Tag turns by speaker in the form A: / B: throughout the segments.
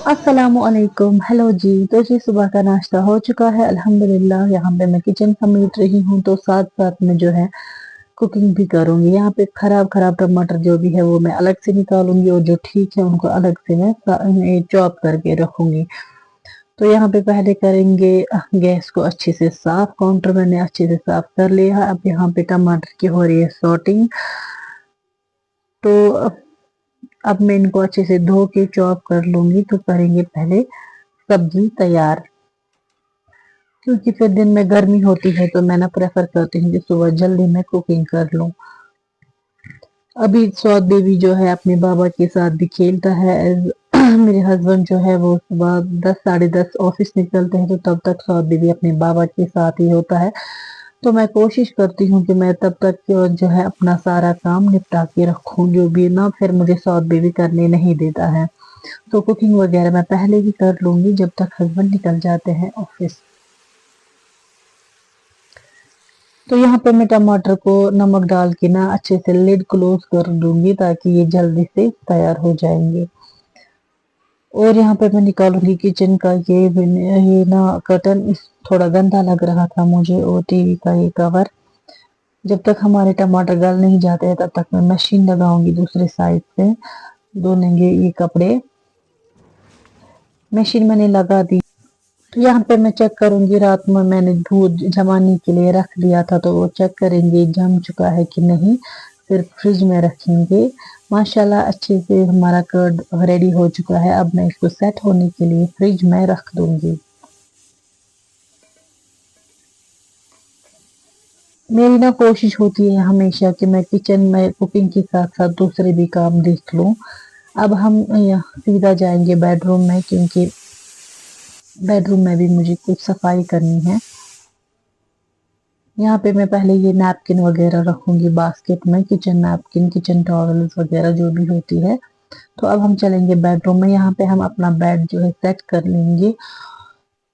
A: अस्सलामुअलैकुम। हेलो जी। तो जी सुबह का नाश्ता हो चुका है अल्हम्दुलिल्लाह। यहाँ पे मैं किचन समेट रही हूँ तो साथ साथ में जो है कुकिंग भी करूंगी। यहाँ पे खराब खराब टमाटर जो भी है वो मैं अलग से निकालूंगी और जो ठीक है उनको अलग से मैं चॉप करके रखूंगी। तो यहाँ पे पहले करेंगे गैस को अच्छे से साफ। काउंटर मैंने अच्छे से साफ कर लिया है। अब यहाँ पे टमाटर की हो रही है सॉटिंग। तो अब मैं इनको अच्छे से धो के चॉप कर लूंगी। तो करेंगे पहले सब्जी तैयार, क्योंकि फिर दिन में गर्मी होती है तो मैं ना प्रेफर करती हूँ कि सुबह जल्दी मैं कुकिंग कर लूँ। अभी सौद बेबी जो है अपने बाबा के साथ भी खेलता है। मेरे हस्बैंड जो है वो सुबह 10 साढ़े 10 ऑफिस निकलते हैं तो तब तक सौद बेबी अपने बाबा के साथ ही होता है। तो मैं कोशिश करती हूँ कि मैं तब तक जो है अपना सारा काम निपटा के रखूँ, जो भी ना फिर मुझे सौद बेबी करने नहीं देता है। तो कुकिंग वगैरह मैं पहले ही कर लूंगी जब तक हस्बैंड निकल जाते हैं ऑफिस। तो यहाँ पे मैं टमाटर को नमक डाल के ना अच्छे से लिड क्लोज कर दूंगी ताकि ये जल्दी से तैयार हो जाएंगे। और यहाँ पे मैं निकालूंगी किचन का ये ना कर्टन। थोड़ा गंदा लग रहा था मुझे, और टीवी का ये कवर। जब तक हमारे टमाटर गल नहीं जाते हैं तब तक मैं मशीन लगाऊंगी दूसरे साइड से। धोनेंगे ये कपड़े। मशीन मैंने लगा दी। तो यहाँ पे मैं चेक करूंगी, रात में मैंने दूध जमाने के लिए रख दिया था तो वो चेक करेंगे जम चुका है कि नहीं, फिर फ्रिज में रखेंगे। माशाल्लाह अच्छे से हमारा कर्ड रेडी हो चुका है। अब मैं इसको सेट होने के लिए फ्रिज में रख दूंगी। मेरी ना कोशिश होती है हमेशा कि मैं किचन में कुकिंग के साथ साथ दूसरे भी काम देख लूं। अब हम यहाँ सीधा जाएंगे बेडरूम में, क्योंकि बेडरूम में भी मुझे कुछ सफाई करनी है। यहाँ पे मैं पहले ये नैपकिन वगैरह रखूंगी बास्केट में, किचन नैपकिन, किचन टॉवल्स वगैरह जो भी होती है। तो अब हम चलेंगे बेडरूम में। यहाँ पे हम अपना बेड जो है सेट कर लेंगे।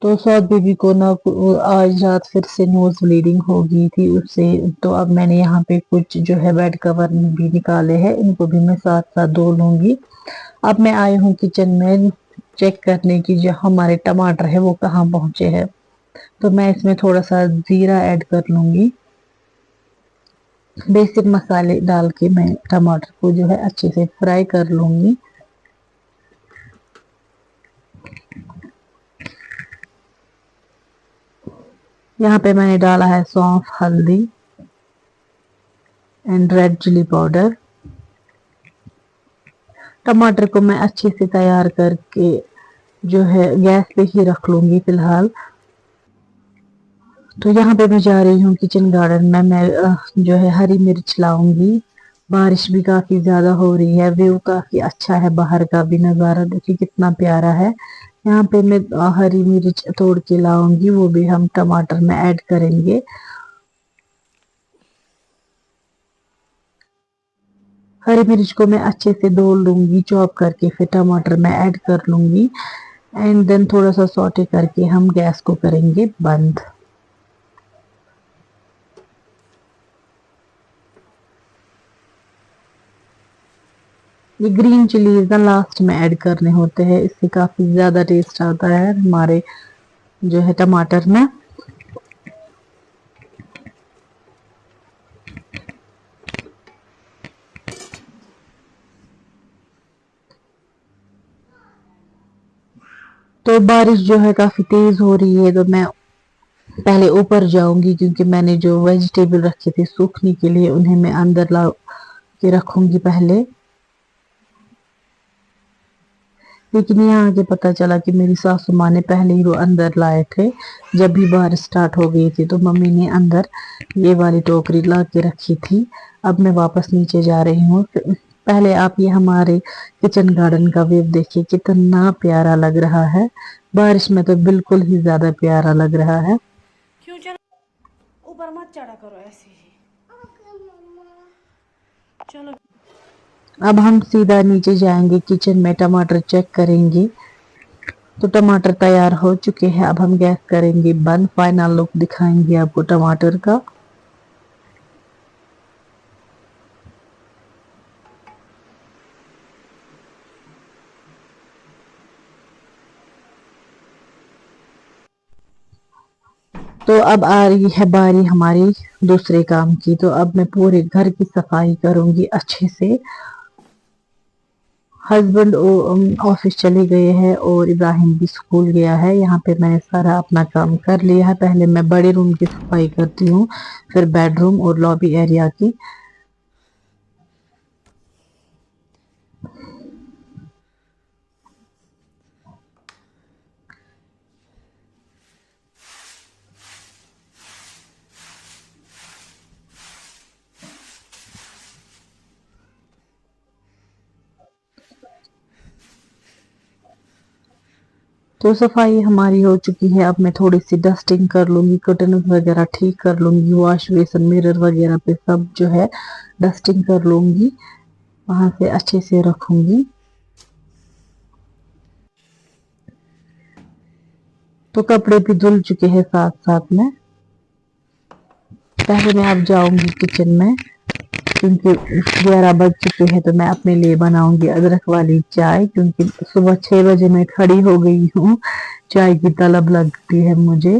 A: तो सौद बेबी को ना आज रात फिर से नोज ब्लीडिंग हो गई थी उससे। तो अब मैंने यहाँ पे कुछ जो है बेड कवर भी निकाले हैं, इनको भी मैं साथ साथ धो लूंगी। अब मैं आई हूँ किचन में चेक करने की जो हमारे टमाटर है वो कहाँ पहुंचे हैं। तो मैं इसमें थोड़ा सा जीरा ऐड कर लूंगी। बेसिक मसाले डाल के मैं टमाटर को जो है अच्छे से फ्राई कर लूंगी। यहाँ पे मैंने डाला है सौंफ, हल्दी एंड रेड चिली पाउडर। टमाटर को मैं अच्छे से तैयार करके जो है गैस पे ही रख लूंगी फिलहाल। तो यहाँ पे मैं जा रही हूँ किचन गार्डन में। मैं जो है हरी मिर्च लाऊंगी। बारिश भी काफी ज्यादा हो रही है, व्यू काफी अच्छा है, बाहर का भी नजारा देखिए कितना प्यारा है। यहाँ पे मैं हरी मिर्च तोड़ के लाऊंगी, वो भी हम टमाटर में ऐड करेंगे। हरी मिर्च को मैं अच्छे से धो लूंगी चॉप करके, फिर टमाटर में ऐड कर लूंगी। एंड देन थोड़ा सा सौटे करके हम गैस को करेंगे बंद। ये ग्रीन चिलीज ना लास्ट में ऐड करने होते हैं, इससे काफी ज्यादा टेस्ट आता है हमारे जो है टमाटर में। तो बारिश जो है काफी तेज हो रही है तो मैं पहले ऊपर जाऊंगी, क्योंकि मैंने जो वेजिटेबल रखे थे सूखने के लिए उन्हें मैं अंदर ला के रखूंगी पहले। लेकिन यहाँ आके पता चला कि मेरी सासू माँ ने पहले ही वो अंदर लाए थे। जब भी बारिश स्टार्ट हो गई थी तो मम्मी ने अंदर ये वाली टोकरी ला के रखी थी। अब मैं वापस नीचे जा रही हूँ। पहले आप ये हमारे किचन गार्डन का व्यू देखिए, कितना प्यारा लग रहा है। बारिश में तो बिल्कुल ही ज्यादा प्यारा लग रहा है।
B: क्यों चल ऊपर मत चढ़ा करो ऐसे ही। चलो।
A: अब हम सीधा नीचे जाएंगे, किचन में टमाटर चेक करेंगे। तो टमाटर तैयार हो चुके हैं। अब हम गैस करेंगे बंद। फाइनल लुक दिखाएंगे आपको टमाटर का। तो अब आ रही है बारी हमारी दूसरे काम की। तो अब मैं पूरे घर की सफाई करूंगी अच्छे से। हस्बैंड ऑफिस चले गए हैं और इब्राहिम भी स्कूल गया है। यहाँ पे मैंने सारा अपना काम कर लिया है। पहले मैं बड़े रूम की सफाई करती हूँ, फिर बेडरूम और लॉबी एरिया की। तो सफाई हमारी हो चुकी है। अब मैं थोड़ी सी डस्टिंग कर लूंगी, कर्टन वगैरह ठीक कर लूंगी, वॉश बेसन मिरर वगैरह पे सब जो है डस्टिंग कर लूंगी, वहां से अच्छे से रखूंगी। तो कपड़े भी धुल चुके हैं साथ साथ में। पहले मैं अब जाऊंगी किचन में, क्योंकि 11 बज चुके हैं। तो मैं अपने लिए बनाऊंगी अदरक वाली चाय, क्योंकि सुबह 6 बजे मैं खड़ी हो गई हूँ, चाय की तलब लगती है मुझे।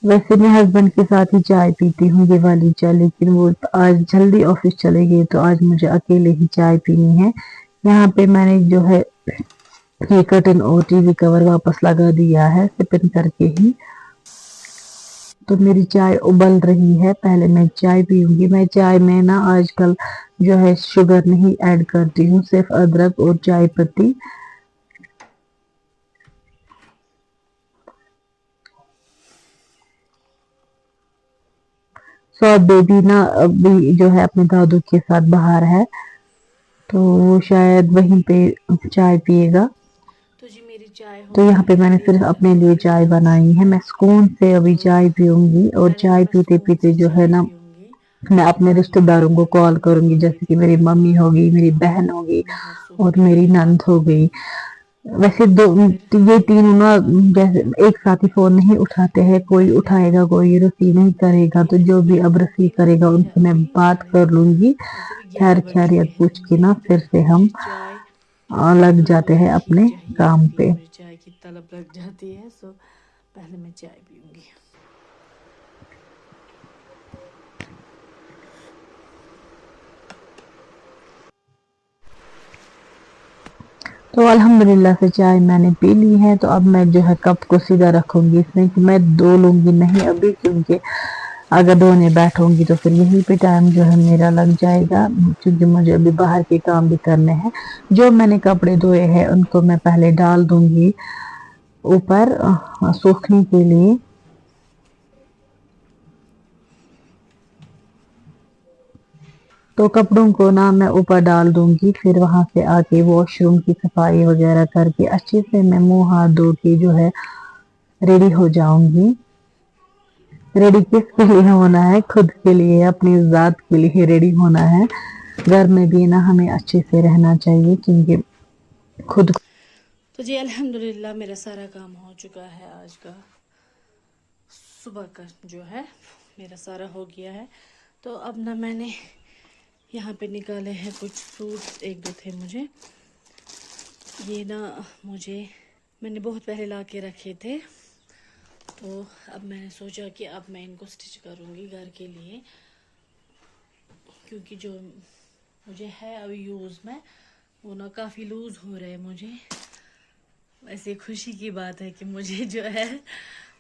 A: वैसे मैं हस्बैंड के साथ ही चाय पीती हूँ, ये वाली चाय, लेकिन वो आज जल्दी ऑफिस चले गए तो आज मुझे अकेले ही चाय पीनी है। यहाँ पे मैंने जो है ये कर्टन और टीवी कवर वापस लगा दिया है सिपिन करके ही। तो मेरी चाय उबल रही है, पहले मैं चाय पीऊंगी। मैं चाय में ना आजकल जो है शुगर नहीं ऐड करती हूँ, सिर्फ अदरक और चाय पत्ती। सौ बेबी ना अभी जो है अपने दादू के साथ बाहर है, तो वो शायद वहीं पे चाय पिएगा।
B: तो जी मेरी चाय हो
A: तो यहाँ
B: गई
A: पे
B: है,
A: मैंने
B: अभी
A: सिर्फ
B: इधर
A: अपने लिए चाय बनाई है। मैं सुकून से अभी
B: तो
A: चाय पीऊंगी, और
B: पहले तो
A: चाय
B: मैं
A: पीते
B: सुकून
A: पीते
B: से
A: जो है
B: चाय
A: ना
B: पीऊंगी।
A: मैं अपने रिश्तेदारों को कॉल करूंगी,
B: और
A: जैसे कि
B: अभी
A: मेरी
B: तो
A: मम्मी होगी, मेरी बहन होगी
B: बाहर
A: और
B: सूख रही
A: मेरी
B: है।
A: नंद हो गई। वैसे दो
B: तो फिर
A: ये तीनों
B: उसके
A: ना
B: बाद
A: जैसे एक साथ ही फोन नहीं उठाते हैं, कोई उठाएगा कोई रिसीव नहीं करेगा। तो जो भी अब रिसीव
B: ये
A: करेगा
B: होती है
A: उनसे मैं
B: अभी
A: बात कर
B: 9:30।
A: लूंगी,
B: वैसे भी
A: खैर
B: 11 बज चुके
A: खैरियत
B: हैं,
A: पूछ
B: तो
A: के
B: मुझे
A: ना फिर से हम
B: मुझे चाय
A: लग
B: तो
A: जाते हैं
B: ही
A: अपने
B: चाहिए
A: काम
B: होती है।
A: पे।
B: मुझे चाय की तलब लग जाती है, सो पहले मैं चाय पीऊंगी।
A: तो अल्हम्दुलिल्लाह से चाय मैंने पी ली है। तो अब मैं जो है कप को सीधा रखूंगी इसमें, कि मैं धो लूंगी नहीं अभी, क्योंकि अगर धोने बैठूंगी तो फिर यहीं पे टाइम जो है मेरा लग जाएगा, क्योंकि मुझे अभी बाहर के काम भी करने हैं। जो मैंने कपड़े धोए हैं उनको मैं पहले डाल दूंगी ऊपर सूखने के लिए। तो कपड़ों को ना मैं ऊपर डाल दूंगी, फिर वहां से आके वॉशरूम की सफाई वगैरह करके अच्छे से मैं मुंह हाथ धो के जो है रेडी हो जाऊंगी। रेडी किसके लिए होना है? खुद के लिए, अपनी ज़ात के लिए रेडी होना है। घर में भी ना हमें अच्छे से रहना चाहिए, क्योंकि खुद
B: तो जी अल्हम्दुलिल्लाह मेरा सारा काम हो चुका है। आज का सुबह का जो है मेरा सारा हो गया है। तो अब ना मैंने यहाँ पे निकाले हैं कुछ फ्रूट्स, एक दो थे मुझे। ये ना मुझे मैंने बहुत पहले ला के रखे थे, तो अब मैंने सोचा कि अब मैं इनको स्टिच करूँगी घर के लिए, क्योंकि जो मुझे है अभी यूज़ में वो ना काफ़ी लूज़ हो रहे हैं मुझे। वैसे खुशी की बात है कि मुझे जो है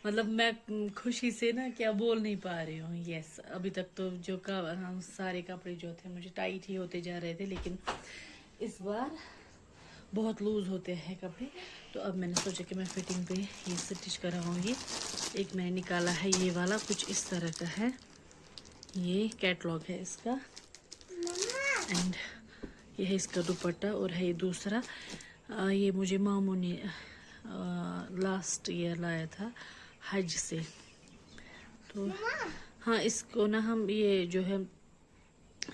B: मतलब मैं खुशी से ना क्या बोल नहीं पा रही हूँ। यस, अभी तक तो जो सारे कपड़े जो थे मुझे टाइट ही होते जा रहे थे, लेकिन इस बार बहुत लूज़ होते हैं कपड़े। तो अब मैंने सोचा कि मैं फिटिंग पे ये स्टिच कराऊंगी। एक मैंने निकाला है ये वाला, कुछ इस तरह का है, ये कैटलॉग है इसका, एंड ये है इसका दुपट्टा, और है ये दूसरा। ये मुझे मामू ने लास्ट ईयर लाया था हज से। तो हाँ, इसको ना हम ये जो है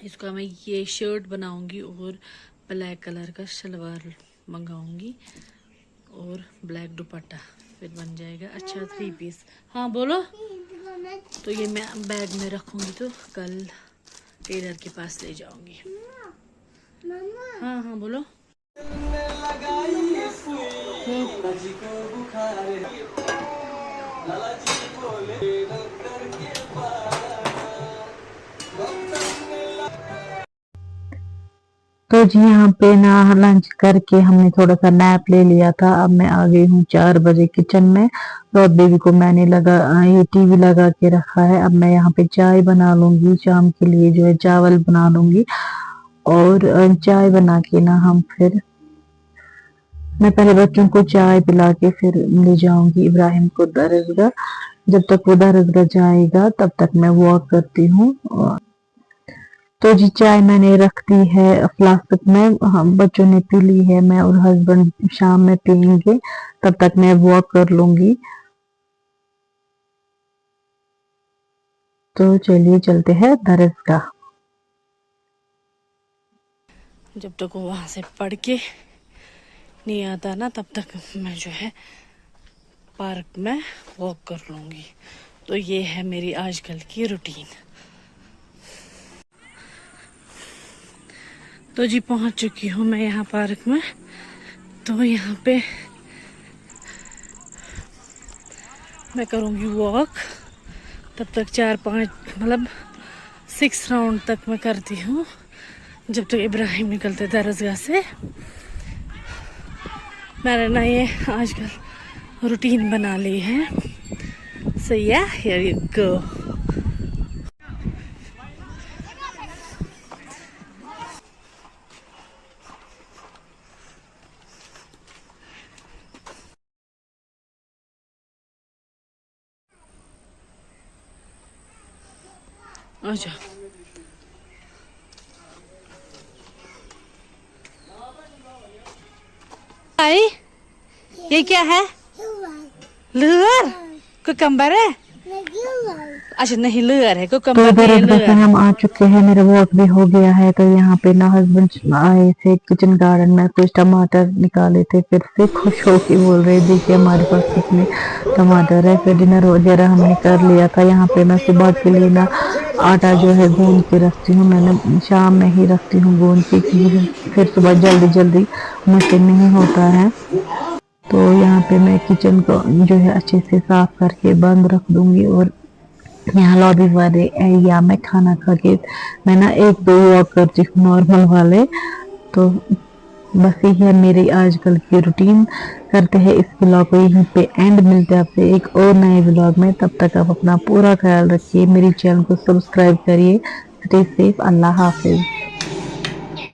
B: इसका मैं ये शर्ट बनाऊंगी और ब्लैक कलर का शलवार मंगाऊंगी और ब्लैक दुपट्टा, फिर बन जाएगा अच्छा 3 पीस। हाँ बोलो। तो ये मैं बैग में रखूंगी, तो कल टेलर के पास ले जाऊंगी। हाँ हाँ बोलो।
A: तो जी यहाँ पे ना लंच करके हमने थोड़ा सा नैप ले लिया था। अब मैं आ गई हूँ 4 बजे किचन में। तो अब बेबी को मैंने ये टीवी लगा के रखा है। अब मैं यहाँ पे चाय बना लूंगी, शाम के लिए जो है चावल बना लूंगी और चाय बना के ना मैं पहले बच्चों को चाय पिला के फिर ले जाऊंगी इब्राहिम को दरसगाह। जब तक वो दरसगाह जाएगा तब तक मैं वॉक करती हूँ। तो जी चाय मैंने रख दी है फ्लास्क में, हम बच्चों ने पी ली है, मैं और हस्बैंड शाम में पियेंगे। तब तक मैं वॉक कर लूंगी। तो चलिए चलते हैं दरसगाह।
B: जब तक वो वहां से पढ़ के नहीं आता ना तब तक मैं जो है पार्क में वॉक कर लूंगी। तो ये है मेरी आजकल की रूटीन। तो जी पहुंच चुकी हूँ मैं यहाँ पार्क में। तो यहाँ पे मैं करूँगी वॉक। तब तक 4-5 मतलब 6 राउंड तक मैं करती हूँ जब तक इब्राहिम निकलते दरसगाह से। मैंने ना ये आजकल रूटीन बना ली है। सो या हियर यू गो। अच्छा आई ये क्या है? लूर कुकम्बर है? अच्छा नहीं लूर है,
A: तो
B: कुकम्बर नहीं है,
A: दरसगाह से
B: लूर।
A: हम आ चुके हैं, मेरा वॉक भी हो गया है। तो यहाँ पे ना हस्बैंड आए थे किचन गार्डन में, कुछ टमाटर निकाले थे, फिर से खुश होके बोल रहे देखिए हमारे पास कितने टमाटर है। फिर डिनर वगैरह हमने कर लिया था। यहाँ पे मैं सुबह के लिए ना आटा जो है गूंद के रखती हूँ, मैंने शाम में ही रखती हूँ गूंद के, क्योंकि फिर सुबह जल्दी जल्दी मुझसे नहीं होता है। तो यहाँ पे मैं किचन को जो है अच्छे से साफ करके बंद रख दूंगी और यहाँ लॉबी वाले एरिया में खाना खा के मैं ना 1-2 वॉक करती हूँ नॉर्मल वाले। तो बस यही है मेरी आजकल की रूटीन। करते हैं इस ब्लॉग को यहीं पे एंड। मिलते हैं आपसे एक और नए ब्लॉग में। तब तक आप अपना पूरा ख्याल रखिए, मेरी चैनल को सब्सक्राइब करिए। Stay safe. अल्लाह हाफिज।